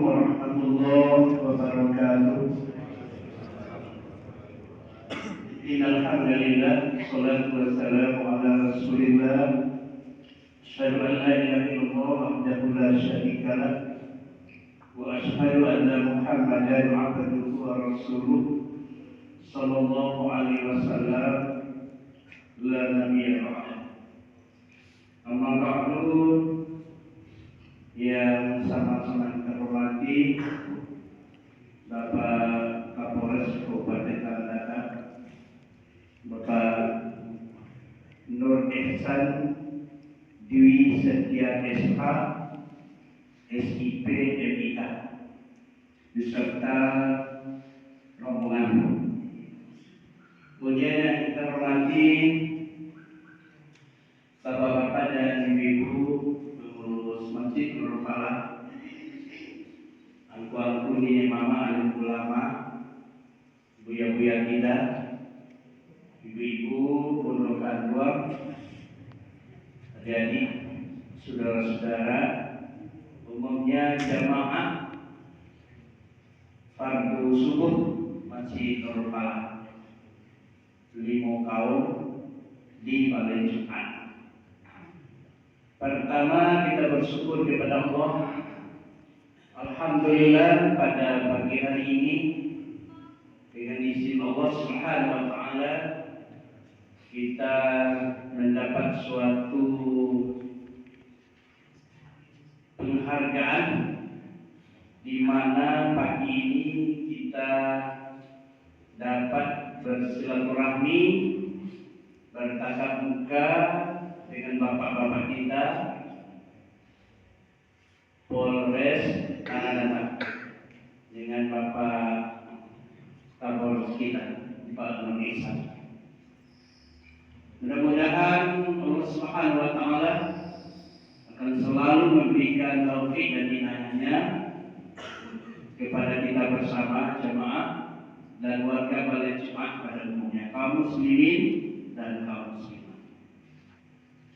warahmatullahi wabarakatuh. Innal hamdalillah, shalatu wassalamu ala Rasulillah. Asyhadu an la ilaha illallah wahdahu la syarika lah wa asyhadu anna Muhammadan abduhu wa rasuluh sallallahu alaihi wasallam la nabiyya ba'da. Amma ba'du, yang sama-sama terhormati Bapak Kapolres Kabupaten Tanah, Bapak Nur Ihsan Dwi Setia SH SIP MIK beserta rombongan. Kemudian yang kita hormati Bapak-bapak dan ibu-ibu pengurus Masjid Nurul Falah, angku-angku nini mama alim ulama, buya-buya kita, ibu-ibu pondok anwar, adik-adik, saudara-saudara, umumnya jamaah fardu subuh Masjid Nurul Falah 5 kaum di Balai Jumat. Pertama, kita bersyukur kepada Allah. Alhamdulillah, pada pagi hari ini dengan izin Allah Subhanahu wa taala kita mendapat suatu penghargaan di mana pagi ini kita dapat bersilaturahmi, bertatap muka dengan bapak-bapak kita Polres Tanah, dengan Bapak Kapolres kita Pak Nur Ihsan. Mudah-mudahan Allah Subhanahu wa taala akan selalu memberikan taufik dan hidayahnya kepada kita bersama jemaah dan warga Balai Jumat pada umumnya, kaum muslimin dan kaum muslimat.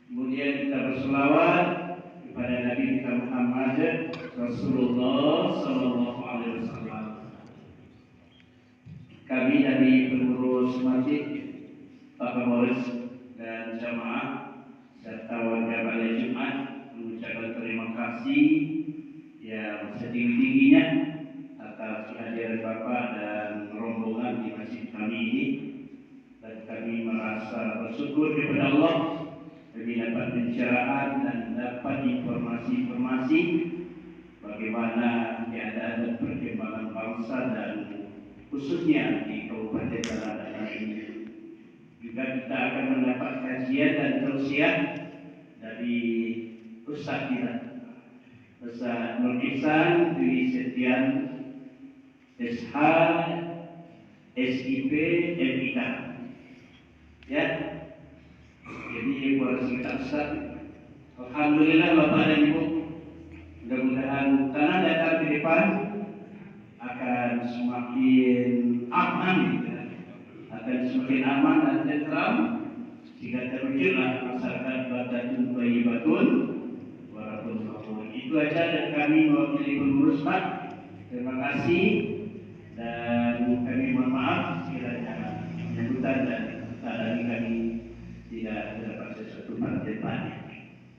Kemudian kita berselawat kepada Nabi kita Muhammad Rasulullah Sallallahu Alaihi Wasallam. Kami dari pengurus masjid, Pak Kapolres dan jamaah serta warga Balai Jumat mengucapkan terima kasih yang setinggi-tingginya atas kehadiran Bapak dan rombongan di masjid kami ini, dan kami merasa bersyukur kepada Allah demi dapat pencerahan dan dapat informasi-informasi bagaimana keadaan dan perkembangan bangsa dan khususnya di Kabupaten Tanah ini. Juga kita akan mendapat kajian dan tausiah dari Ustaz kita, Ustaz Nur Ihsan Dwi Setia SH SIP MIK. Ya. Jadi buat kita Ustaz, alhamdulillah Bapak dan Ibu, mudah-mudahan tanah datar ke depan akan semakin aman, akan semakin aman dan tentram jika terwujudlah masyarakat badatun thayyibatun walaupun ghafur. Itu aja dan kami mewakili pengurus Pak. Terima kasih dan kami mohon maaf sekiranya penyambutan dan tadi kami tidak dapat sesuatu pada depannya.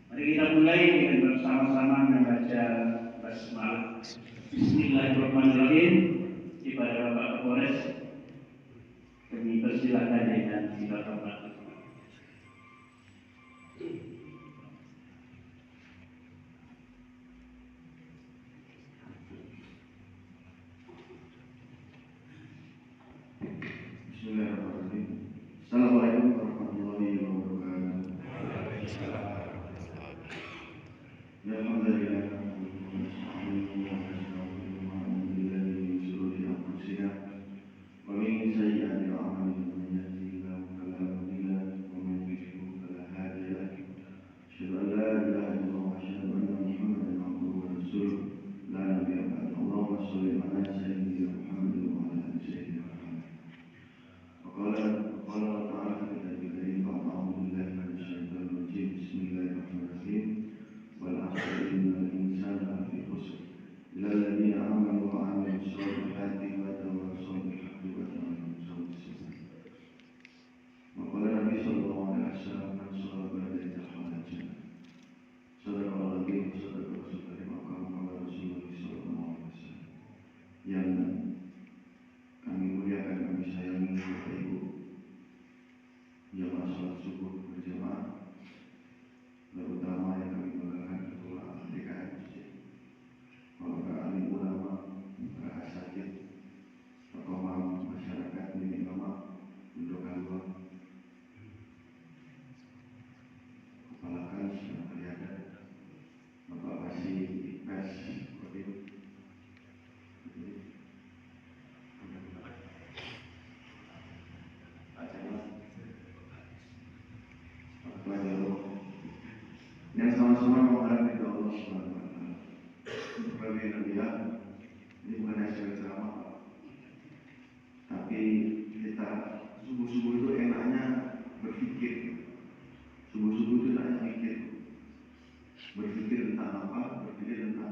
Mari kita mulai dengan bersama-sama membaca basmalah. Bismillahirrahmanirrahim. Kepada Bapak Kapolres kami persilakan dengan silakan. Bismillahirrahmanirrahim. Assalamualaikum warahmatullahi wabarakatuh. Alhamdulillah. Wa min sayyi'ati a'malina man yahdihillahu fala mudilla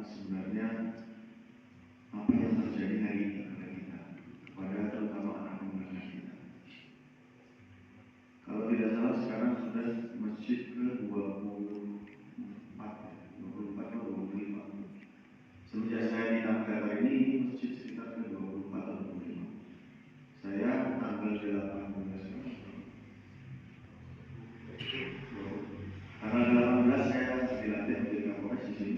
sebenarnya apa yang terjadi hari ini kepada kita, kepada terutama anak muda kita. Kalau tidak salah sekarang sudah masjid ke-24 atau 25. Semenjak saya di tanggal ini masjid sekitar ke-24 atau 25. Saya tanggal 18 tanggal 18 saya dilatih menjadi Kapolres di sini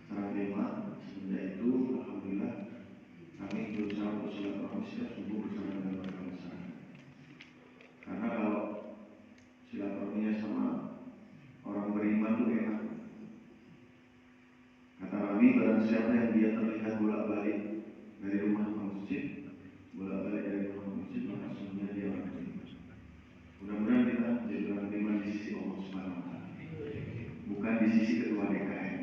secara prima. Semenjak itu alhamdulillah kami berusaha untuk silaturahmi setiap subuh bersama dengan warga masyarakat. Karena kalau silaturahminya sama orang beriman itu enak. Kata Nabi, barang siapa yang dia terlihat bolak-balik dari rumah ke masjid, bolak-balik dari rumah ke masjid, maka sesungguhnya dia orang beriman. Mudah-mudahan kita menjadi orang beriman di sisi Allah Subhanahu wa Ta'ala, bukan di sisi ketua DKM.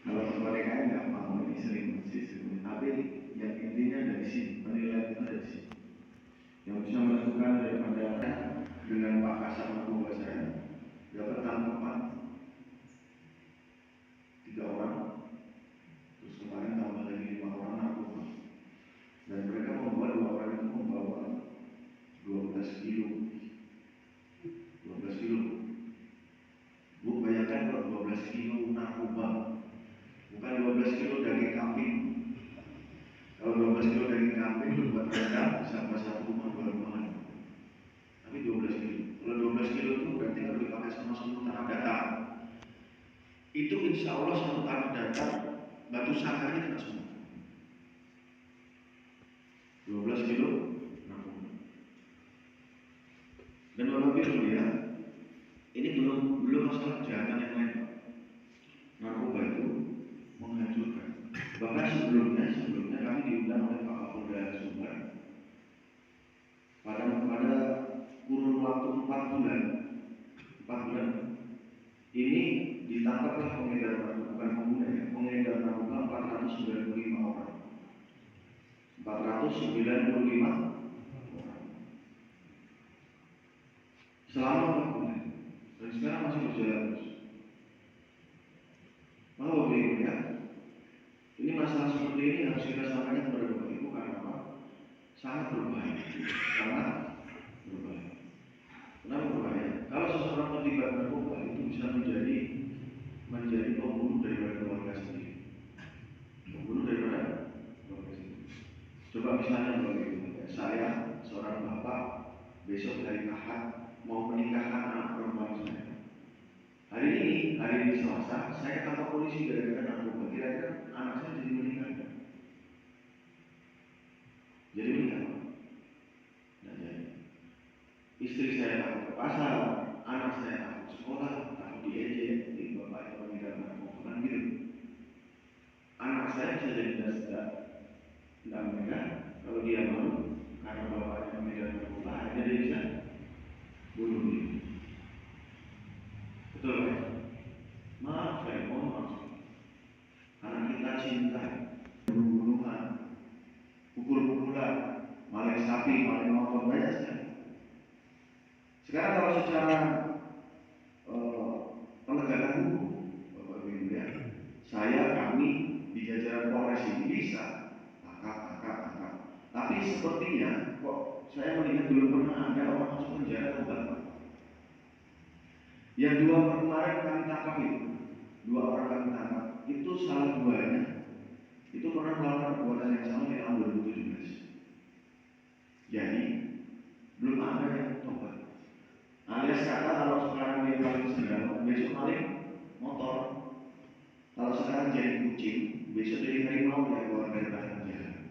Kalau ketua DKM nggak mau ini sering masjid, tapi yang intinya dari sini, penilaian kita dari sini. Yang bisa menentukan daripada dengan Pak Kasar Narkoba saya dapat tangkapan 3 orang, terus kemarin tambah lagi 5 orang narkoba, dan mereka membawa 2 orang itu membawa 12 kilo. Bu, bayangkan kalau 12 kilo narkoba, bukan 12 kilo daging kambing. Kalau 12 kilo daging kambing itu buat mereka bisa buat 1 rumah 2 rumah. Tapi 12 kilo. Kalau 12 kilo itu berarti kalau dipakai sama 1 tanah datar, itu insya Allah 1 tanah datar batu sakarnya kena semua. 12 kilo narkoba. Dan Bapak Ibu ya, ini belum masalah kejahatan yang lain. Narkoba itu menghancurkan. Bahkan sebelumnya kami diundang oleh Pak Kapolda Sumbar pada kurun waktu 4 bulan ini ditangkaplah pengedar narkoba, bukan pengguna ya, pengedar narkoba 495 orang. 495 orang selama 4 bulan, dan sekarang masih berjalan terus. Maka Bapak Ibu ya, ini masalah seperti ini harus kita sampaikan kepada Bapak Ibu karena apa? Sangat berbahaya. Kenapa berbahaya? Kalau seseorang terlibat narkoba itu bisa menjadi pembunuh daripada keluarga sendiri. Coba misalnya Bapak Ibu, saya seorang bapak besok hari Ahad mau menikahkan anak perempuan saya. Hari ini Selasa, saya kantor polisi gara-gara narkoba. Kira-kira anak saya jadi meninggal? Jadi meninggal? Tidak jadi. Istri saya takut ke pasar, anak saya takut sekolah, takut diejek, di bapak yang pengedar narkoba, kan gitu. Anak saya bisa jadi tidak meninggal kalau dia mau, karena bapaknya pengedar narkoba, akhirnya dia bisa bunuh diri. Betul kan? Maaf, saya mohon maaf. Karena kita cinta, bunuh-bunuhan, pukul-pukulan, maling sapi, maling motor, banyak sekali. Sekarang kalau secara penegakan hukum, Bapak Ibu ya, kami di jajaran Polres ini bisa tangkap. Tapi sepertinya kok saya melihat belum pernah ada orang masuk penjara atau yang 2 orang kemarin kami tangkap itu, 2 orang kami tangkap itu salah 2-nya itu pernah melakukan perbuatan yang sama di tahun 2017. Jadi belum ada yang tobat. Alias kata kalau sekarang dia paling sendawa, besok paling motor. Kalau sekarang jadi kucing, besok jadi harimau yang keluar dari penjara.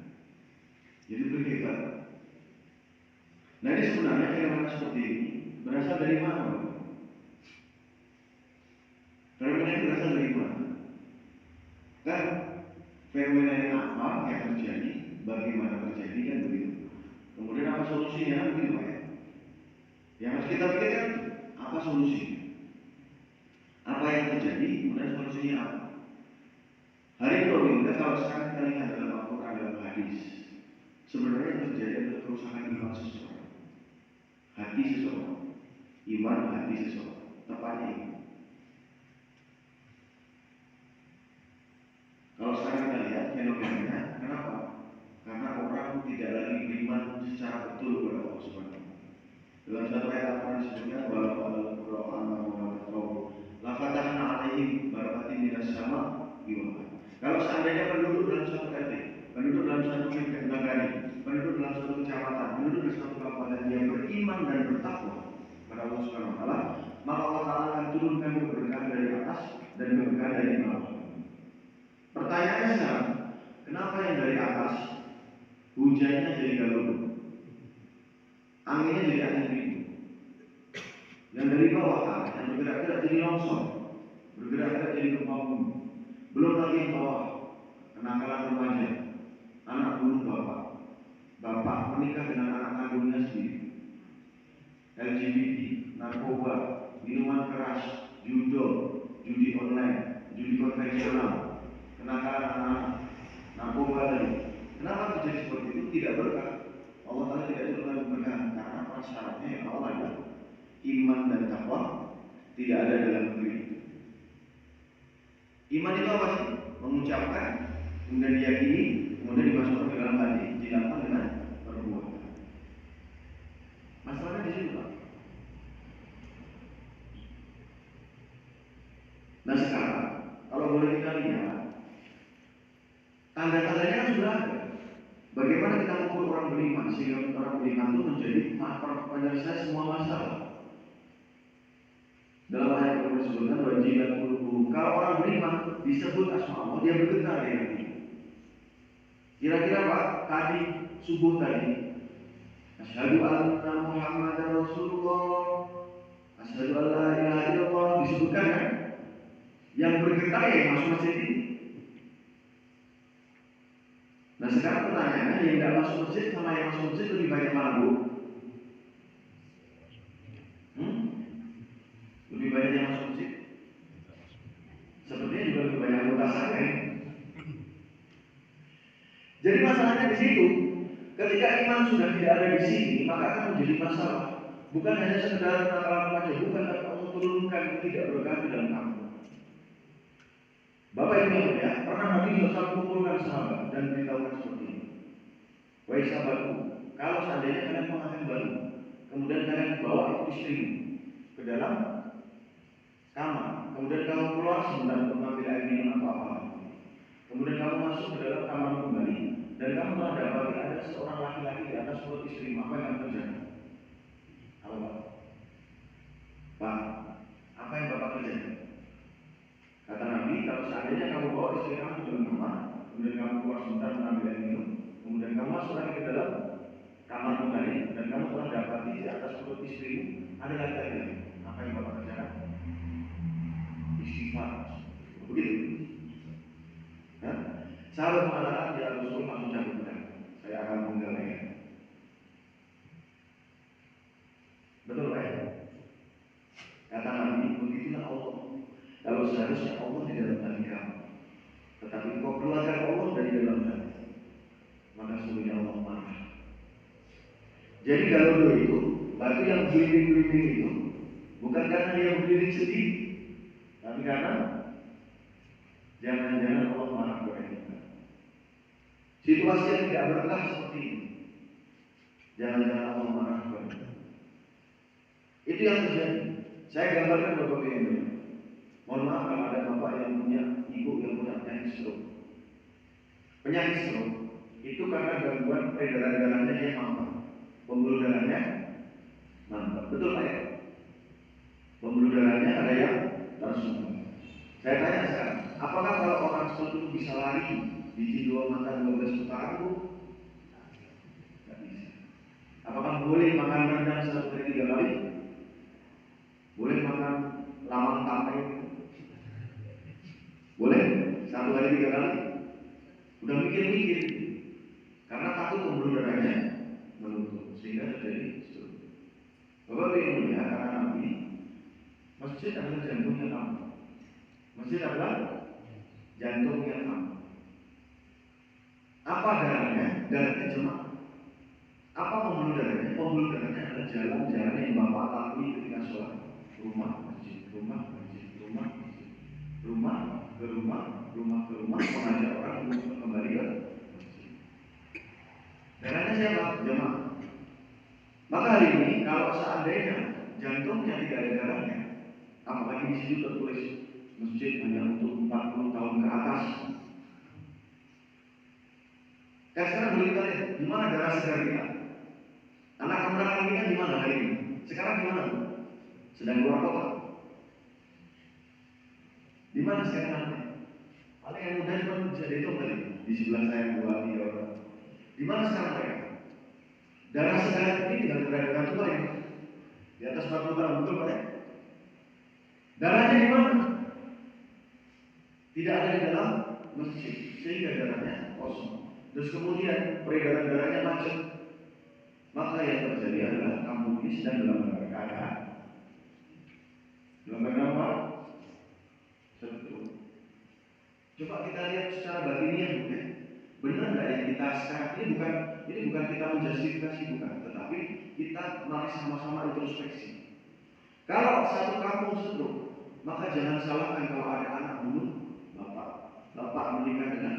Jadi berhebat. Nah ini sebenarnya fenomena seperti ini berasal dari mana? Fenomena ini berasal dari mana? Kan fenomena ini apa yang terjadi, bagaimana terjadi kan begitu. Kemudian apa solusinya kan begitu Pak ya? Yang harus kita pikirkan apa solusinya? Apa yang terjadi, kemudian solusinya apa? Hari ini kalau sekarang kita lihat dalam Al-Quran, dalam hadis, sebenarnya yang terjadi adalah kerusakan iman seseorang, hati seseorang, iman hati seseorang, tepatnya ini. fenomena. Kenapa? Karena orang tidak lagi beriman secara betul kepada Allah Subhanahu wa taala. Dalam satu ayat Al-Quran disebutkan bahwa la fatahna alaihim barakatin minas sama biwala. Kalau seandainya penduduk dalam satu RT, penduduk dalam satu negara, penduduk dalam satu kecamatan, penduduk dalam satu kabupaten yang beriman dan bertakwa kepada Allah Subhanahu wa taala, maka Allah Taala akan turunkan keberkahan dari atas dan keberkahan dari bawah. Pertanyaannya sekarang, kenapa yang dari atas hujannya jadi galon, anginnya jadi angin ribut, yang dari bawah yang bergerak-gerak jadi longsor, bergerak-gerak jadi gempa bumi, belum lagi yang bawah kenakalan remaja, anak bunuh bapak menikah dengan anak kandungnya sendiri, LGBT, narkoba, minuman keras, judo, judi online, judi konvensional, kenakalan anak-anak, narkoba tadi. Kenapa terjadi seperti itu? Tidak berkah. Allah Taala tidak turunkan keberkahan karena prasyaratnya yang awal ada iman dan takwa tidak ada dalam negeri. Iman itu apa sih? Mengucapkan, kemudian diyakini, kemudian dimasukkan ke dalam hati, dilakukan dengan perbuatan. Masalahnya di situ, Pak. Nah sekarang, kalau boleh kita lihat, tanda-tandanya kan sudah ada. Bagaimana kita mengukur orang beriman sehingga orang beriman itu menjadi penyelesai semua masalah. Dalam ayat yang disebutkan wajibat qulubuhum. Kalau orang beriman disebut asma Allah, dia bergetar di hati. Kira-kira Pak, tadi subuh tadi, asyhadu anna Muhammadar Rasulullah, asyhadu an la ilaha illallah disebutkan kan? Yang bergetar ya yang masuk masjid ini. Nah sekarang pertanyaannya, yang tidak masuk masjid sama yang masuk masjid lebih banyak mana Bu? Lebih banyak yang masuk masjid? Sepertinya juga lebih banyak anggota saya. Jadi masalahnya di situ, ketika iman sudah tidak ada di sini, maka akan menjadi masalah. Bukan hanya sekedar penakalan saja, bukan Allah turunkan tidak berkah di dalam kamu. Bapak Ibu ya, pernah Nabi SAW kumpulkan sahabat dan beritahukan seperti ini. Wahai sahabatku, kalau seandainya kalian mengambil baru, kemudian kalian bawa istri ke dalam kamar, kemudian kamu keluar sebentar untuk mengambil air minum atau apa, kemudian kamu masuk ke dalam kamar kembali, dan kamu telah dapati ada seorang laki-laki di atas perut istri, apa yang kamu kerjakan? Halo Pak, apa yang Bapak kerjakan? Kata Nabi, kalau seandainya kamu bawa istri kamu ke dalam kamar, kemudian kamu keluar sebentar mengambil air minum, kemudian kamu masuk lagi ke dalam kamar kembali, dan kamu telah dapati di atas perut istrimu ada laki-laki, apa yang Bapak kerjakan? Istighfar. Begitu. Nah, sahabat mengatakan ya Rasul langsung cabut pedang. Saya akan menggalainya. Betul kan? Kata Nabi, begitulah Allah. Kalau seharusnya Allah di dalam hati kamu, tetapi kau keluarkan Allah dari dalam hati, maka sesungguhnya Allah marah. Jadi kalau itu batu yang berdiri-berdiri itu bukan karena dia berdiri sedih, tapi karena jangan-jangan Allah marah kepada kita. Situasi yang tidak berkah seperti ini, jangan-jangan Allah marah kepada kita. Itu yang terjadi. Saya gambarkan beberapa yang ini. Mohon maaf kalau ada bapak yang punya ibu yang punya penyakit stroke. Penyakit stroke itu karena gangguan peredaran darahnya yang mampat, pembuluh darahnya mampat. Betul Pak ya? Pembuluh darahnya ada yang tersumbat. Saya tanya sekarang, apakah kalau orang seperti itu bisa lari di 2 mata 12 putaran Bu? Tidak bisa. Apakah boleh makan rendang 1 kali 3 kali? Boleh makan lamang tape? Boleh? 1 kali 3 kali? Udah mikir-mikir. Karena takut pembuluh darahnya menutup sehingga terjadi stroke. Bapak yang mulia, karena Nabi, masjid adalah jantungnya kamu. Masjid adalah jantungnya kamu. Apa darahnya? Darahnya jemaah. Apa pembuluh darahnya? Pembuluh darahnya adalah jalan-jalan yang Bapak lalui ketika sholat. Rumah, masjid, rumah, masjid, rumah, masjid. Rumah ke rumah, rumah ke rumah, mengajak orang untuk kembali ke apa? Jamaah. Maka hari ini kalau seandainya jantungnya tidak ada darahnya, apalagi di situ tertulis masjid hanya untuk 40 tahun ke atas. Sekarang boleh kita lihat di mana darah segar kita. Anak kemenangan kita di mana hari ini? Sekarang di mana? Sedang keluar kota. Di mana sekarang? Paling yang muda cuma bisa dihitung tadi. Di sebelah saya 2-3 orang. Di mana sekarang mereka? Darah segar ini tinggal darah tua ini. Di atas 40 tahun, betul Pak ya? Darahnya di mana? Tidak ada di dalam masjid, sehingga darahnya kosong. Terus kemudian peredaran darahnya macet. Maka yang terjadi adalah kampung ini sedang dalam keadaan apa? Seperti. Coba kita lihat secara batinnya, ya. Benar nggak yang kita sekarang ini bukan kita menjustifikasi, bukan, tetapi kita mari sama-sama introspeksi. Kalau satu kampung setruk, maka jangan salahkan kalau ada anak bunuh bapak menikah dengan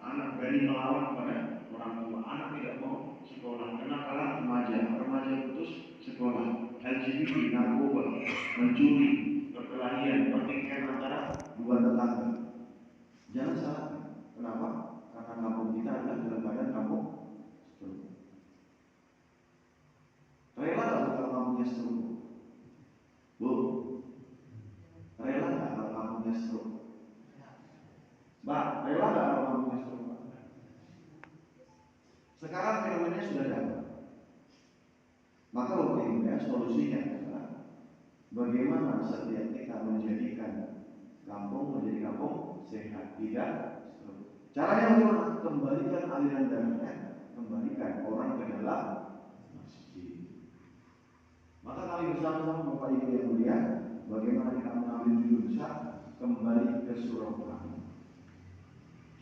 anak berani melawan kepada orang tua, anak tidak mau sekolah, kenakalan remaja putus sekolah, LGBT, narkoba, mencuri, perkelahian, pertikaian antara dua tetangga. Jangan salah. Kenapa? Karena kampung kita adalah dalam keadaan kampung setruk. Rela nggak kalau kampungnya setruk? Bu, rela nggak kalau kampungnya setruk? Mbak, rela nggak kalau kampungnya setruk? Sekarang fenomenanya sudah dapat. Maka Bapak Ibu ya, solusinya adalah bagaimana setiap kita menjadikan kampung menjadi kampung sehat, tidak setruk. Caranya bagaimana? Kembalikan aliran darahnya, kembalikan orang ke dalam masjid. Maka kami bersama-sama Bapak Ibu yang mulia, bagaimana kita mengambil judul besar, kembali ke surau kami.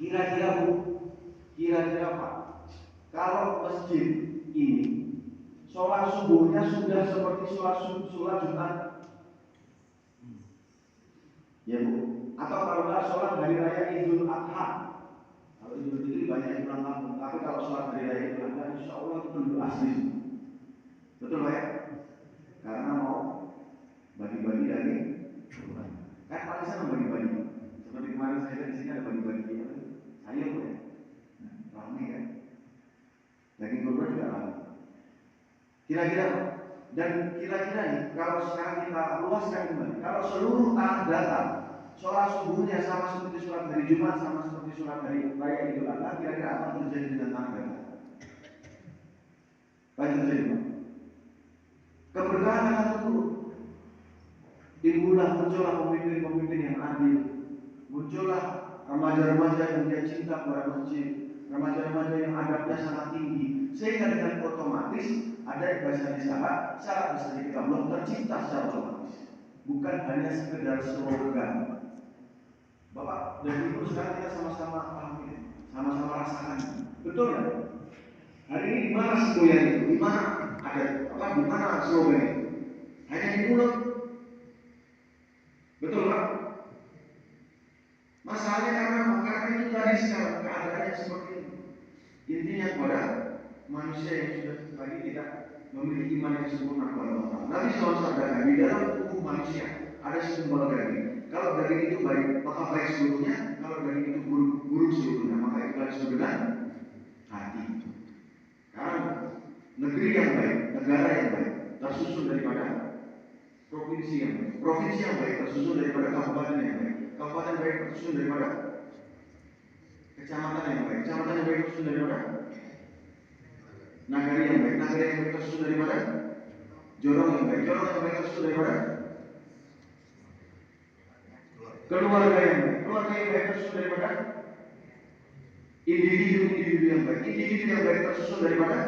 Kira-kira Bu, kira-kira Pak, kalau masjid ini sholat subuhnya sudah seperti sholat Jumat, ya Bu, atau kalau nggak sholat hari raya Idul Adha. Kalau Idul Fitri banyak yang pulang kampung, tapi kalau sholat hari raya Idul Adha, insya Allah itu penduduk asli. Betul Pak ya? Karena mau bagi-bagi dari kan paling senang bagi-bagi. Seperti kemarin saya di sini ada bagi-bagi sayur ya, ramai kan. Daging kurban juga ramai. Kira-kira nih, kalau sekarang kita luaskan kembali, kalau seluruh tanah datar sholat subuhnya sama seperti sholat hari Jumat, sama seperti sholat hari raya Idul Adha, kira-kira apa yang terjadi dengan tanah datar? Apa yang terjadi Pak? Keberkahan akan turun. Muncullah pemimpin-pemimpin yang adil. Muncullah remaja-remaja yang dia cinta kepada masjid, remaja-remaja yang adabnya sangat tinggi, sehingga dengan otomatis ada yang bahasa di syarat bisa kita belum tercipta secara otomatis, bukan hanya sekedar slogan. Bapak dan Ibu sekarang kita sama-sama pahami, sama-sama rasakan, betul ya? Hari ini di mana semboyan itu? Di mana ada apa? Di mana slogan itu? Hanya di mulut, betul Pak? Masalahnya karena itu tadi sekarang keadaannya seperti ini. Intinya kepada manusia yang sudah tadi tidak memiliki iman yang sempurna kepada Allah. Nabi SAW sabdakan di dalam tubuh manusia ada segumpal daging. Kalau daging itu baik, maka baik seluruhnya. Kalau daging itu buruk seluruhnya, maka itu disebut dengan hati. Karena negeri yang baik, negara yang baik tersusun daripada provinsi yang baik. Provinsi yang baik tersusun daripada kabupaten yang baik. Kabupaten baik tersusun daripada kecamatan yang baik. Kecamatan yang baik tersusun daripada nagari yang baik. Nagari yang baik tersusun daripada jorong yang baik. Jorong yang baik tersusun daripada keluarga yang baik. Keluarga yang baik tersusun daripada individu yang baik. Individu yang baik tersusun daripada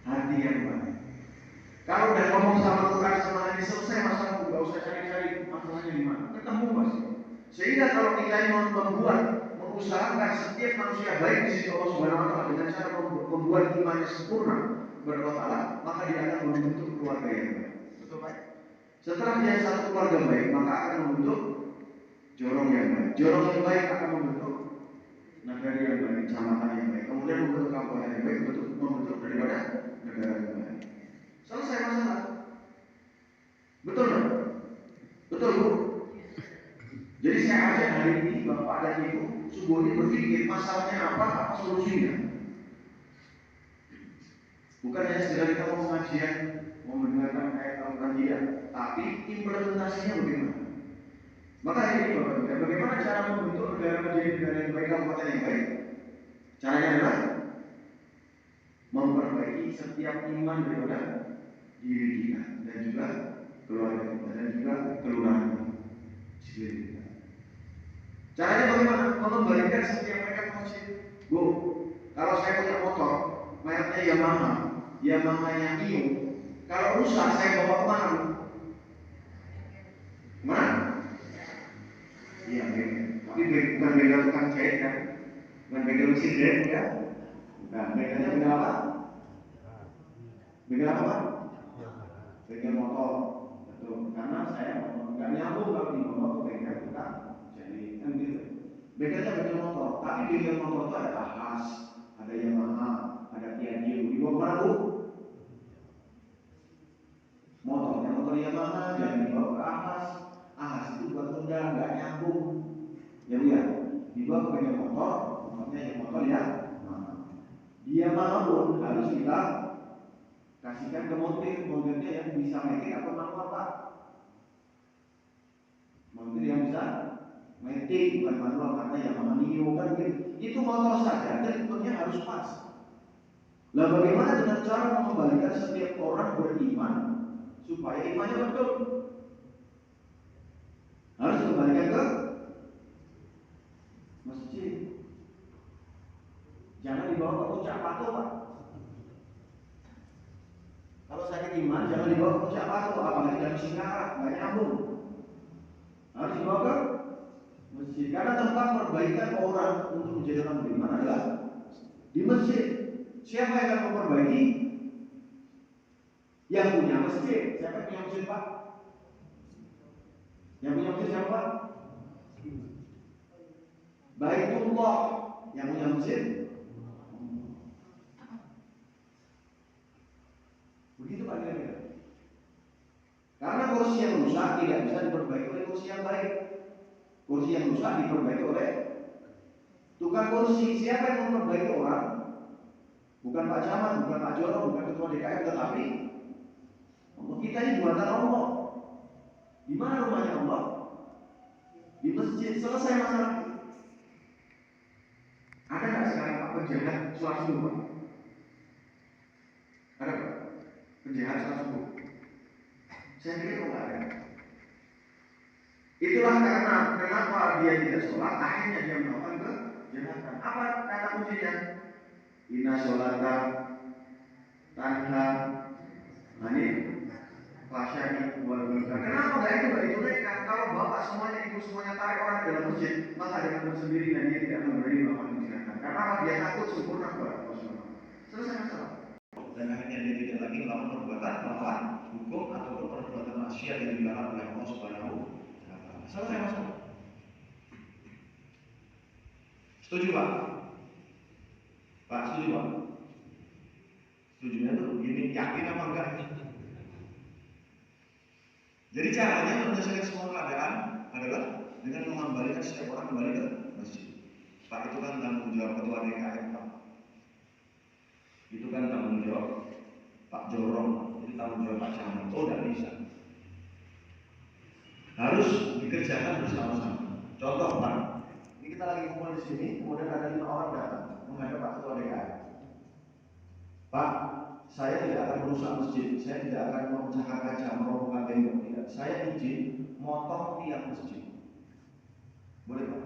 hati yang baik. Kalau udah ngomong sama Quran sama hadis selesai masalah, nggak usah cari-cari masalahnya di mana, ketemu pasti. Sehingga kalau kita ingin mengusahakan setiap manusia baik di sisi Allah Subhanahu Wa Taala dengan cara membuat imannya sempurna kepada Allah Taala, maka dia akan membentuk keluarga yang baik. Betul Pak? Setelah dia satu keluarga baik, maka akan membentuk jorong yang baik. Jorong yang baik akan membentuk nagari yang baik, kecamatan yang baik, kemudian membentuk kabupaten yang baik, membentuk daripada negara yang baik. Selesai masalah. Betul dong? Betul Bu? Jadi saya ajak hari ini Bapak dan Ibu subuh ini berpikir masalahnya apa solusinya. Bukan hanya sekedar kita mau pengajian, mau mendengarkan ayat Al-Quran tidak, tapi implementasinya bagaimana? Maka hari ini Bapak Ibu, bagaimana cara membentuk negara menjadi negara yang baik, kabupaten yang baik? Caranya adalah memperbaiki setiap iman daripada diri kita dan juga keluarga kita dan juga kelurahan kita. Caranya bagaimana? Mengembalikan setiap mereka ke masjid. Bu, kalau saya punya motor, mereknya Yamaha-nya Mio. Kalau rusak, saya bawa kemana? Kemana? Iya, tapi bukan bengkel tukang jahit kan? Bukan bengkel mesin jahit ya? Bukan, bengkelnya bengkel apa? Bengkel apa? Bengkel motor. Betul, karena saya nggak nyambung kalau di motor ke bengkel tukang jahit kan gitu. Bengkelnya bengkel motor, tapi bengkel motor itu ada Ahas, ada Yamaha, ada Piaggio. Dibawa kemana Bu? Motor Yamaha jangan dibawa ke Ahas itu buat Honda, nggak nyambung. Ya Bu ya, dibawa ke bengkel motor, motornya yang motor ya. Yamaha pun harus kita kasihkan ke montirnya yang bisa metik atau manual Pak. Montir yang bisa metik bukan manual karena Yamaha Mio kan gitu. Itu motor saja, treatmentnya harus pas. Lah bagaimana dengan cara mengembalikan setiap orang beriman supaya imannya betul? Harus kembalikan ke masjid. Jangan dibawa ke puncak patung Pak. Kalau sakit iman jangan dibawa ke puncak patung, apalagi dari Singkarak, nggak nyambung. Harus dibawa ke masjid. Karena tempat perbaikan orang untuk menjadi orang beriman adalah di masjid. Siapa yang akan memperbaiki? Yang punya masjid. Siapa yang punya masjid Pak? Yang punya masjid siapa Pak? Baitullah. Yang punya masjid. Begitu Pak kira-kira. Karena kursi yang rusak tidak bisa diperbaiki oleh kursi yang baik. Kursi yang rusak diperbaiki oleh tukang kursi. Siapa yang memperbaiki orang? Bukan Pak Camat, bukan Pak Joro, bukan Ketua DKM, tetapi kita ini buatan Allah. Di mana rumahnya Allah? Di masjid. Selesai masalah. Ada nggak sekarang Pak penjahat sholat subuh Pak? Ada Pak? Penjahat sholat subuh? Saya pikir nggak ada. Itulah karena kenapa dia tidak sholat, akhirnya dia melakukan kejahatan. Apa kata kuncinya? Inna sholata tanha anil fahsya'i wal munkar. Kenapa nggak ditunaikan? Kalau bapak semuanya, ibu semuanya tarik orang ke dalam masjid, maka dengan bersendiri dan dia tidak akan berani melakukan kejahatan. Karena apa? Dia takut sempurna kepada Allah SWT. Selesai masalah. Dan akhirnya dia tidak lagi melakukan perbuatan melawan hukum ataupun perbuatan maksiat yang dilarang oleh Allah Subhanahu wa Ta'ala. Selesai masalah. Setuju Pak? Pak setuju Pak? Setujunya tuh begini, yakin apa enggak? Jadi caranya menyelesaikan semua keadaan adalah dengan mengembalikan setiap orang kembali ke masjid. Pak, itu kan tanggung jawab ketua DKM Pak. Itu kan tanggung jawab Pak Jorong, itu tanggung jawab Pak Camat. Oh, tidak bisa. Harus dikerjakan bersama-sama. Contoh Pak, ini kita lagi kumpul di sini, kemudian ada 5 orang datang menghadap Pak Ketua DKM. Pak, saya tidak akan merusak masjid, saya tidak akan memecahkan kaca, merobohkan tembok, tidak. Saya izin motong tiang masjid. Boleh Pak?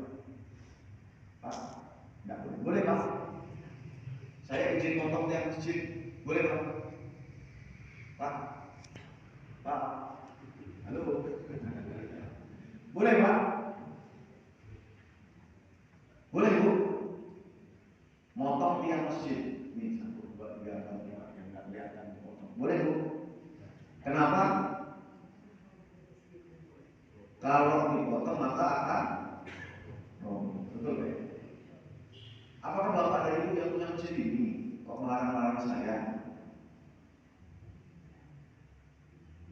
Pak? Tidak boleh. Boleh Pak? Saya izin motong tiang masjid. Boleh Pak? Pak? Pak? Halo? Boleh Pak? Boleh Bu? Motong tiang masjid. Ini 1, 2, 3, 4, 5 yang nggak kelihatan dipotong. Boleh Bu? Kenapa? Kalau dipotong maka akan betul ya? ini, kok melarang-larang saya?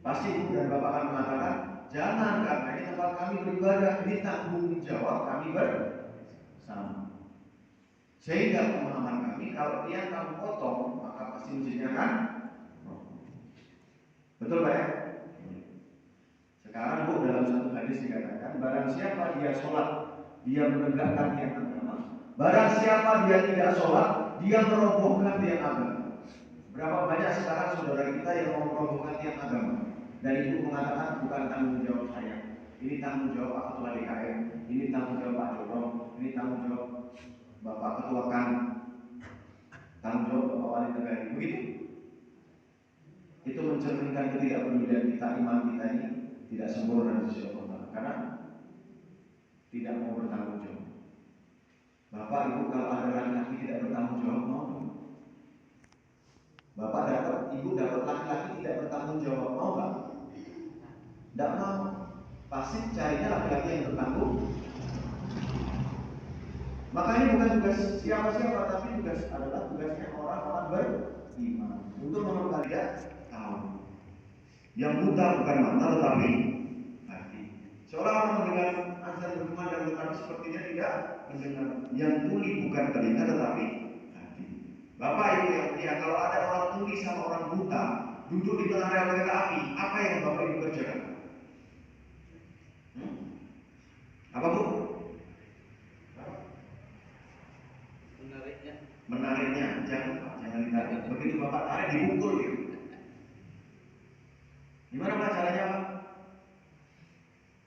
Pasti ibu dan bapak akan mengatakan, jangan, karena ini tempat kami beribadah, ini tanggung jawab kami bersama. Sehingga pemahaman kami, kalau dia kamu potong, maka pasti masjidnya kan? Betul Pak ya? Sekarang Bu, dalam satu hadis dikatakan, barang siapa dia sholat, dia menegakkan tiang agama. Barang siapa dia tidak sholat, dia merobohkan tiang agama. Berapa banyak sekarang saudara kita yang mau merobohkan tiang agama? Dan ibu mengatakan bukan tanggung jawab saya. Ini tanggung jawab Pak Ketua DKM, ini tanggung jawab Pak Jorong, ini tanggung jawab Bapak Ketua KAN, tanggung jawab Bapak Wali Negara. Begitu? Itu mencerminkan ketidakpedulian kita, iman kita ini tidak sempurna di sisi Allah, karena tidak mau bertanggung jawab. Bapak Ibu kalau ada laki-laki tidak bertanggung jawab, mau? Bapak dapat, Ibu dapat laki-laki tidak bertanggung jawab, mau nggak? Tidak mau. Pasti carinya laki-laki yang bertanggung. Makanya bukan tugas siapa-siapa, tapi adalah tugasnya orang-orang beriman untuk mengembalikan dia tahu. Yang buta bukan mata tetapi hati. Seorang orang mendengar azan berkumandang tetapi sepertinya tidak mendengar. Yang tuli bukan telinga tetapi hati. Bapak Ibu yang mulia, kalau ada orang tuli sama orang buta duduk di tengah rel kereta api, apa yang Bapak Ibu kerjakan? Apa Bu? Menariknya, jangan ditarik. Begitu Bapak tarik dipukul gitu. Gimana Pak caranya Pak?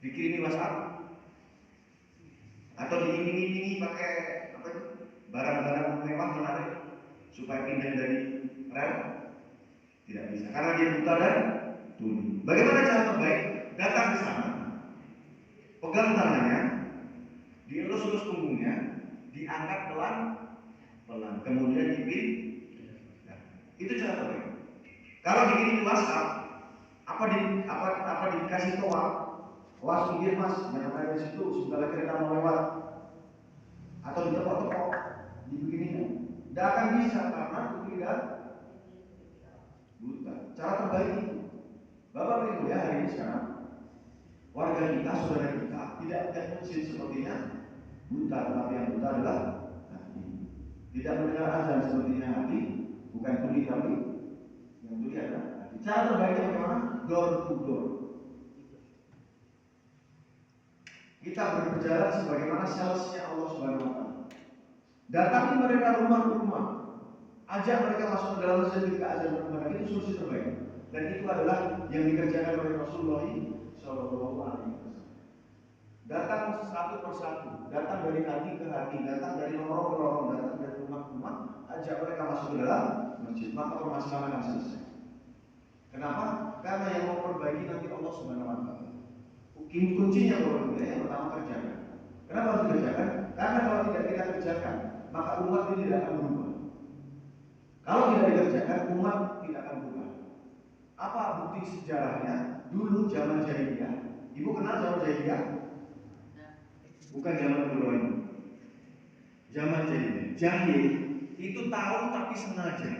Dikirimi WhatsApp? Atau diiming-imingi pakai apa itu? Barang-barang mewah menarik supaya pindah dari rel? Tidak bisa, karena dia buta dan tuli. Bagaimana cara terbaik? Datang ke sana, pegang tangannya, dielus-elus punggungnya, diangkat pelan-pelan, kemudian dipin. Itu cara terbaik. Kalau dikirim WhatsApp, apa dikasih toa? Awas pinggir Mas, jangan main di situ, sebentar lagi kereta mau lewat. Atau ditepok-tepok, dibegininya. Tidak akan bisa karena tuli dan buta. Cara terbaik itu. Bapak Ibu ya, hari ini sekarang warga kita, saudara kita tidak muslim sepertinya buta, tetapi yang buta adalah hati. Tidak mendengar azan sepertinya hati, bukan tuli tapi yang tuli adalah hati. Cara terbaiknya bagaimana? Door to door. Kita berjalan sebagaimana salesnya Allah Subhanahu wa taala. Datangi mereka rumah ke rumah. Ajak mereka masuk ke dalam masjid ketika azan berkumandang. Itu solusi terbaik. Dan itu adalah yang dikerjakan oleh Rasulullah Shallallahu Alaihi Wasallam. Datang satu persatu, datang dari hati ke hati, datang dari lorong ke lorong, datang dari rumah ke rumah, ajak mereka masuk ke dalam masjid. Maka permasalahan akan selesai. Kenapa? Karena yang mau perbaiki nanti Allah Subhanahu Wa Taala. Kuncinya kalau yang pertama kerjakan. Kenapa harus dikerjakan? Karena kalau tidak kita kerjakan, maka umat ini tidak akan berubah. Kalau tidak dikerjakan, umat tidak akan berubah. Apa bukti sejarahnya? Dulu zaman jahiliyah. Ibu kenal zaman jahiliyah? Bukan zaman Ibrahim. Zaman jahiliyah. Jahil itu tahu tapi sengaja.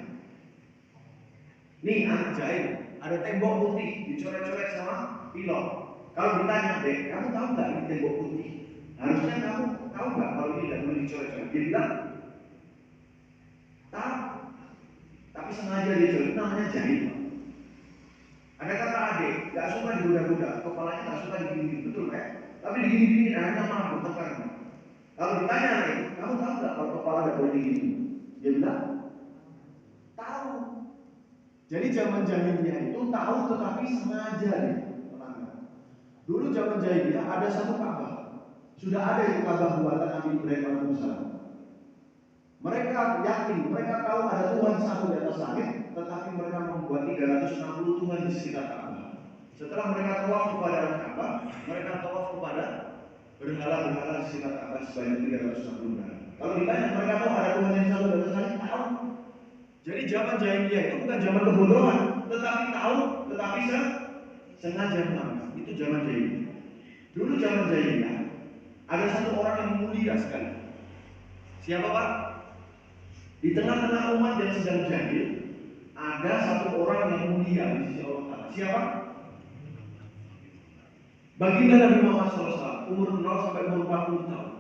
Nih anak jahil, ada tembok putih dicoret-coret sama pilot. Kalau ditanya deh, kamu tahu nggak ini tembok putih? Harusnya kamu tahu nggak kalau ini tidak boleh dicoret-coret? Dia bilang tahu, tapi sengaja dia coret. Itu namanya jahil. Ada kata adik, nggak suka digoda-goda, kepalanya nggak suka digini-gini, betul kan? Tapi digini-gini, akhirnya mampu tekan. Kalau ditanya nih, kamu tahu nggak kalau kepala nggak boleh digini? Dia bilang tahu. Jadi zaman jahiliyah itu tahu tetapi sengaja nih. Dulu zaman jahiliyah ada satu Ka'bah. Sudah ada itu Ka'bah buatan Nabi Ibrahim alaihissalam. Mereka yakin, mereka tahu ada Tuhan satu di atas langit, tetapi mereka membuat 360 Tuhan di sekitar Ka'bah. Setelah mereka tawaf kepada Ka'bah, mereka tawaf kepada berhala-berhala di sekitar Ka'bah sebanyak 360 berhala. Kalau ditanya mereka tahu ada Tuhan yang satu di atas langit, tahu. Jadi zaman jahiliyah itu bukan zaman kebodohan, tetapi tahu, tetapi sengaja melanggar. Itu zaman jahiliyah. Dulu zaman jahiliyah ada satu orang yang mulia sekali. Siapa Pak? Di tengah-tengah umat yang sedang jahil, ada satu orang yang mulia di sisi Allah Ta'ala. Siapa? Baginda Nabi Muhammad SAW, umur 0 sampai umur 40 tahun.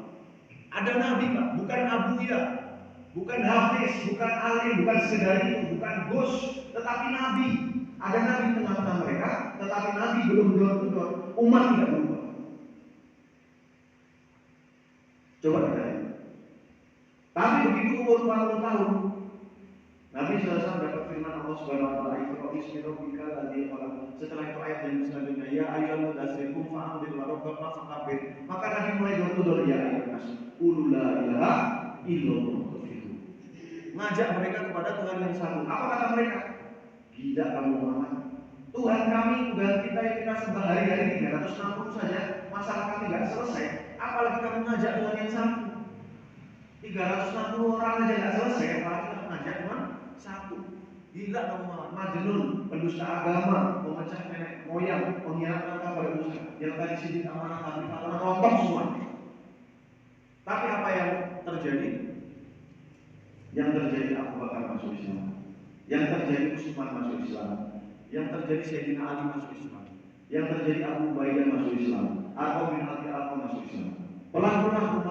Ada nabi, Pak, bukan Abuya, bukan Hafiz, bukan alim, bukan sekedar itu, bukan Gus, tetapi nabi. Ada nabi di tengah-tengah mereka, tetapi nabi belum door-to-door, umat tidak berubah. Coba kita lihat. Tapi begitu umur 40 tahun, Nabi SAW dapat firman Allah Subhanahu wa taala, "Iqra bismi rabbikal ladzi khalaq." Setelah itu ayat yang selanjutnya, "Ya ayyuhal mudaththir qum fa'anzir wa rabbaka fakabbir." Maka Nabi mulai door-to-door, "Ya ayyuhan nas, qul la ilaha illallah." Ngajak mereka kepada Tuhan yang satu. Apa kata mereka? Gila kamu Muhammad. Tuhan kami, Tuhan kita yang kita sembah hari-hari 360 saja, masalah kami tidak selesai. Apalagi kamu ngajak Tuhan yang satu. 360 orang aja nggak selesai, apalagi kamu ngajak Tuhan satu. Gila kamu Muhammad. Majnun, pendusta agama, memecah nenek moyang, pengkhianatan kepada Musa. Yang tadi sidik amanah tapi amanah rontok semua. Tapi apa yang terjadi? Yang terjadi Abu Bakar masuk Islam, yang terjadi Utsman masuk Islam, yang terjadi Sayyidina Ali masuk Islam, yang terjadi Abu Ubaidah masuk Islam, Arqam bin Abi Arqam masuk Islam. Pelan-pelan umat